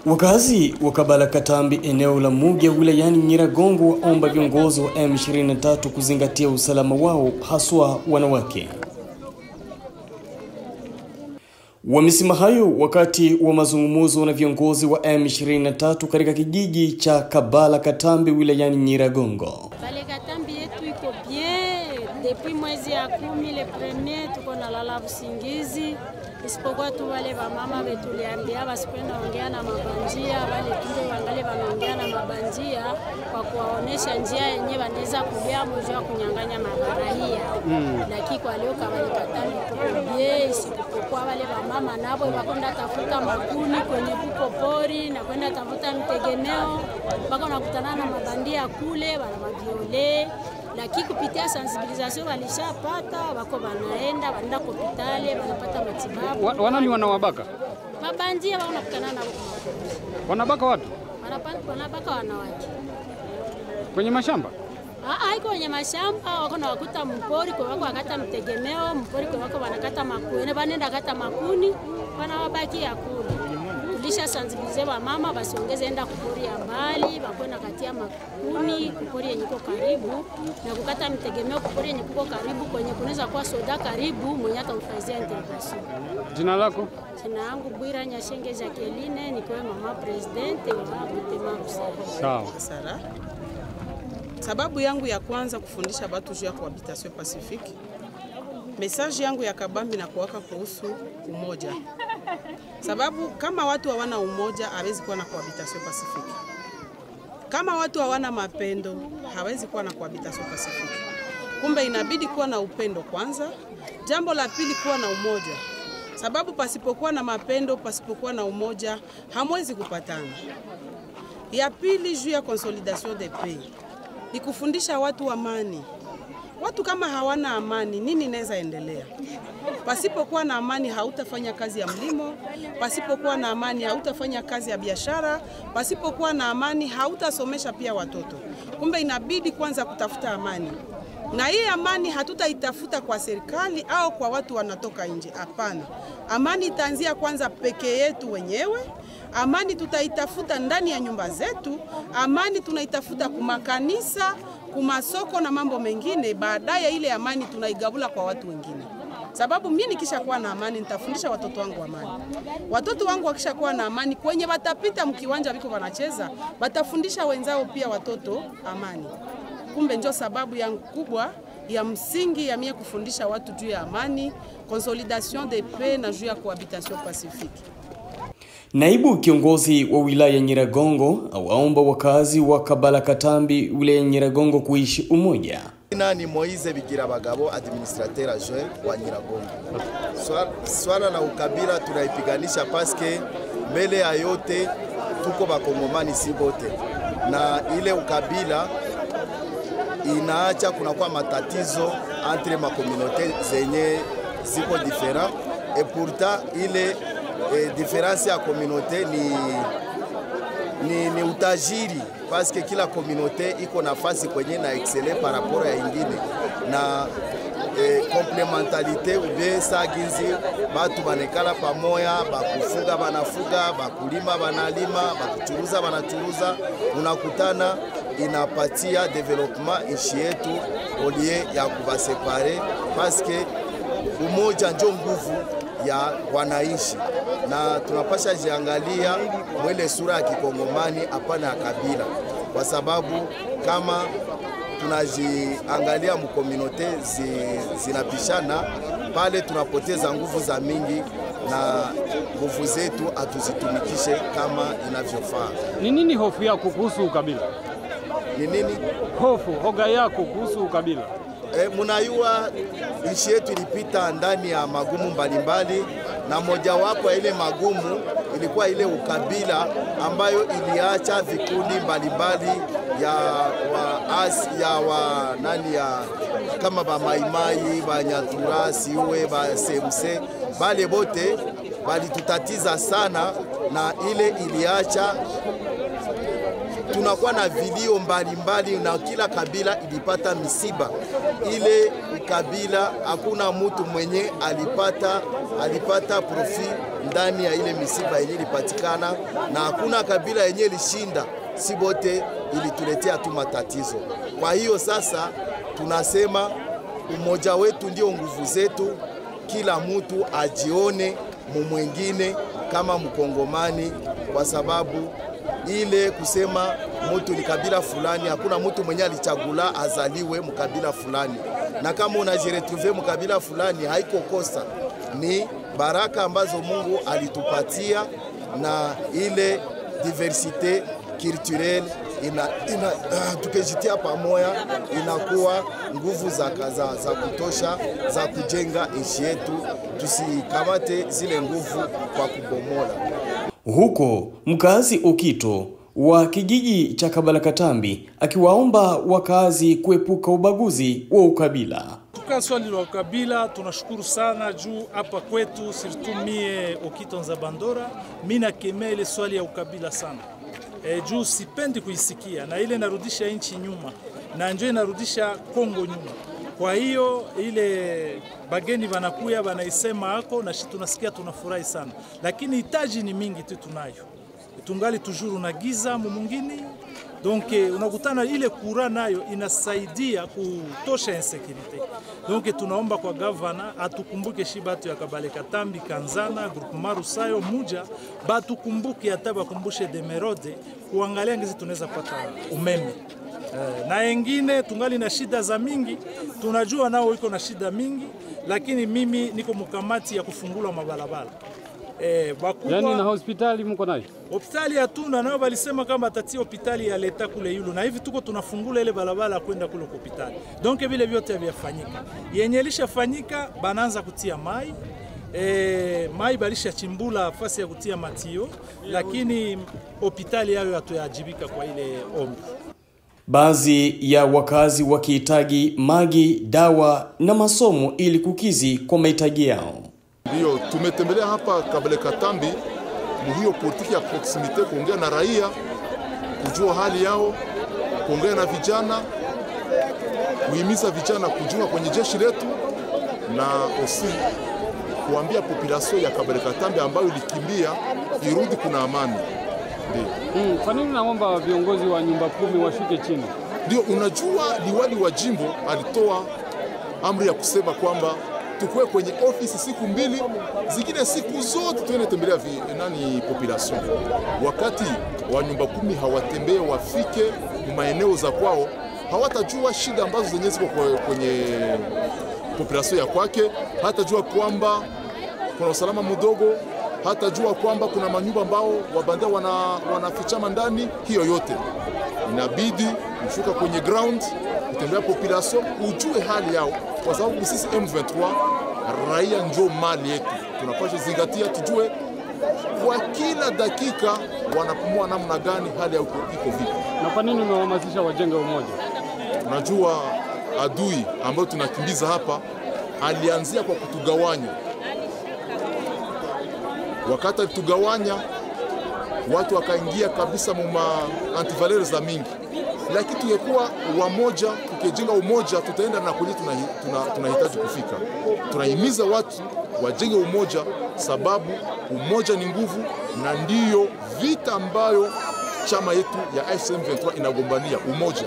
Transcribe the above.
Wakazi wa Kabala Katambi eneo la Muge wilayani Nyiragongo waomba viongozi wa M23 kuzingatia usalama wao haswa wanawake. Wamesema hayo wakati wa mazungumzo na viongozi wa M23 katika kijiji cha Kabala Katambi wilayani Nyiragongo. Kabala Katambi yetu iko bien depuis mwezi ya 10 le premier tuko na lala usingizi. Isipokuwa tu wale wa mama wetuliambia wasikwenda ongea na mabanjia, wale tunde wangale wanaongea na mabanjia kwa kuwaonesha njia yenyewe wanaweza kulia mmoja kunyang'anya mabarahia. Lakini kwa leo Kabala Katambi tuko bien, isipokuwa wale wa mama nabo wakwenda tafuta makuni kwenye buko pori na kwenda tafuta mtegemeo, wako nakutana na mabandia kule wala maviole. Lakini kupitia sensibilisation walishapata, wako wanaenda hospitali, wanapata matibabu. Wanani wanawabaka? Mabandia wanakutana nao. Wanabaka watu? Wanabaka wanawake. Kwenye mashamba? Haiko kwenye mashamba, wako na wakuta mpori kwa wako wakata mtegemeo, mpori kwa wako wanakata makuni, wanaenda kata makuni, wanawabaki ya kule. Tulisha sensibilize wa mama basiongeze enda kupori ya mbali, bakona katia makuni kupori yenye iko karibu na kukata mtegemeo kupori yenye iko karibu kwenye kunaweza kuwa soda karibu mwenye atamfanyia intervention. Jina lako? Jina langu Bwira Nyashenge Jacqueline, niko mama presidente wa Mtema Busara. Sawa. Sara. Sababu yangu ya kwanza kufundisha watu juu ya cohabitation pacifique. Message yangu ya kabambi na kuwaka kuhusu umoja. Sababu kama watu hawana umoja hawezi kuwa na cohabitation pacifique. Kama watu hawana mapendo hawezi kuwa na cohabitation pacifique. Kumbe inabidi kuwa na upendo kwanza. Jambo la pili kuwa na umoja. Sababu pasipokuwa na mapendo, pasipokuwa na umoja hamwezi kupatana. Ya pili juu ya consolidation des pays. Ni kufundisha watu amani. Watu kama hawana amani, nini inaweza endelea? Pasipokuwa na amani hautafanya kazi ya mlimo, pasipokuwa na amani hautafanya kazi ya biashara, pasipokuwa na amani hautasomesha pia watoto. Kumbe inabidi kwanza kutafuta amani. Na hii amani hatutaitafuta kwa serikali au kwa watu wanatoka nje, hapana. Amani itaanzia kwanza peke yetu wenyewe. Amani tutaitafuta ndani ya nyumba zetu, amani tunaitafuta kumakanisa, kumasoko na mambo mengine, baadaye ile amani tunaigabula kwa watu wengine. Sababu mimi nikishakuwa na amani nitafundisha watoto wangu amani. Watoto wangu wakishakuwa na amani kwenye watapita mkiwanja biko wanacheza, watafundisha wenzao pia watoto amani. Kumbe ndio sababu yangu kubwa ya msingi ya mie kufundisha watu juu ya amani, consolidation des pays na juu ya cohabitation pacifique. Naibu kiongozi wa wilaya Nyiragongo awaomba wakazi wa Kabala Katambi wilaya Nyiragongo kuishi umoja. Ni Moize Bigirabagabo, administrateur adjoint wa Nyiragongo. Swala la ukabila tunaipiganisha paske mbele ya yote tuko bakongomani si bote. Na ile ukabila inaacha kunakuwa matatizo entre ma communauté zenye ziko different et pourtant ile différence ya communauté ni utajiri parce que kila communauté iko nafasi kwenye na exceller par rapport ya ingine na complémentarité ube saginzi batu banekala pamoja bakufuga banafuga bakulima banalima bakuchuruza banachuruza unakutana inapatia development nchi yetu olie ya kubasepare parce que umoja ndio nguvu ya wanaishi na tunapasha jiangalia mwele sura ya kikongomani hapana ya kabila kwa sababu kama tunajiangalia mkomunote zinapishana pale tunapoteza nguvu za mingi na nguvu zetu atuzitumikishe kama inavyofaa. Ni nini hofu yako kuhusu ukabila? Ni nini? Hoga yako kuhusu ukabila? Munayua nchi yetu ilipita ndani ya magumu mbalimbali na mojawapo ya ile magumu ilikuwa ile ukabila ambayo iliacha vikundi mbalimbali kama ba maimai, ba nyatura, siwe, ba semse, bale bote bali tutatiza sana na ile iliacha tunakuwa na vilio mbalimbali na kila kabila ilipata misiba. Ile kabila hakuna mtu mwenye alipata profi ndani ya ile misiba yenye ilipatikana, na hakuna kabila yenye ilishinda. Si bote ilituletea tu matatizo. Kwa hiyo sasa tunasema umoja wetu ndio nguvu zetu, kila mtu ajione mwingine kama Mkongomani, kwa sababu ile kusema mtu ni kabila fulani, hakuna mtu mwenye alichagula azaliwe mkabila fulani, na kama unajiretrouve mkabila fulani haiko kosa, ni baraka ambazo Mungu alitupatia, na ile diversite culturelle tukijitia pamoja inakuwa nguvu za kutosha za kujenga nchi yetu, tusikamate zile nguvu kwa kubomola. Huko mkazi Okito wa kijiji cha Kabala Katambi akiwaomba wakazi kuepuka ubaguzi wa ukabila. Kwa swali la ukabila tunashukuru sana juu hapa kwetu siritumie Okito Nzabandora, mimi nakemea ile swali ya ukabila sana. Juu sipendi kuisikia, na ile narudisha nchi nyuma na njoo inarudisha Kongo nyuma. Kwa hiyo ile bageni wanakuya wanaisema hako na shi tunasikia tunafurahi sana, lakini hitaji ni mingi tu tunayo, tungali tujuru na giza mwingine. Donc unakutana ile kura nayo inasaidia kutosha insécurité. Donc tunaomba kwa gavana atukumbuke shi batu ya Kabale Katambi, Kanzana, Groupement Rusayo muja, batukumbuke hata bakumbushe Demerode kuangalia ngizi tunaweza pata umeme. Na wengine tungali na shida za mingi, tunajua nao iko na shida mingi, lakini mimi niko mkamati ya kufungula mabalabala. Yani na hospitali mko nayo? Hospitali hatuna, nao walisema kama tatia hospitali ya leta kule yulu, na hivi tuko tunafungula ile balabala kwenda kule hospitali. Donc vile vyote vyafanyika. Yenye ilishafanyika bananza kutia mai. Mai balisha chimbula fasi ya kutia matio, lakini hospitali yao hatoyajibika kwa ile ombi. Baadhi ya wakazi wakihitaji maji, dawa na masomo ili kukizi kwa mahitaji yao. Ndio tumetembelea hapa Kabale Katambi muhiyo politiki ya proximite, kuongea na raia, kujua hali yao, kuongea na vijana, kuhimiza vijana kujua kwenye jeshi letu, na osi kuambia population ya Kabale Katambi ambayo ilikimbia irudi kuna amani. Ndio. Kwa nini naomba viongozi wa nyumba 10 washuke chini? Ndio, unajua liwali wa jimbo alitoa amri ya kusema kwamba tukue kwenye ofisi siku 2, zingine siku zote tuende tembelea population. Wakati wa nyumba 10 hawatembee wafike maeneo za kwao, hawatajua shida ambazo zenye ziko kwenye population ya kwake, hatajua kwamba kuna usalama mdogo, hatajua kwamba kuna manyumba ambao wabandia wanafichama ndani. Hiyo yote inabidi kushuka kwenye ground, kutembea population, ujue hali yao, kwa sababu sisi M23 raia ndio mali yetu. Tunapaswa zingatia, tujue kwa kila dakika wanapumua namna gani, hali yao iko vipi. Na kwa nini unahamasisha wajenge umoja? Unajua adui ambao tunakimbiza hapa alianzia kwa kutugawanya. Wakati alitugawanya, watu wakaingia kabisa muma antivaleurs za mingi, lakini tungekuwa wamoja, tukijenga umoja, tutaenda na kwenye tunahitaji kufika. Tunahimiza watu wajenge umoja, sababu umoja ni nguvu, na ndiyo vita ambayo chama yetu ya AFC M23 inagombania, umoja.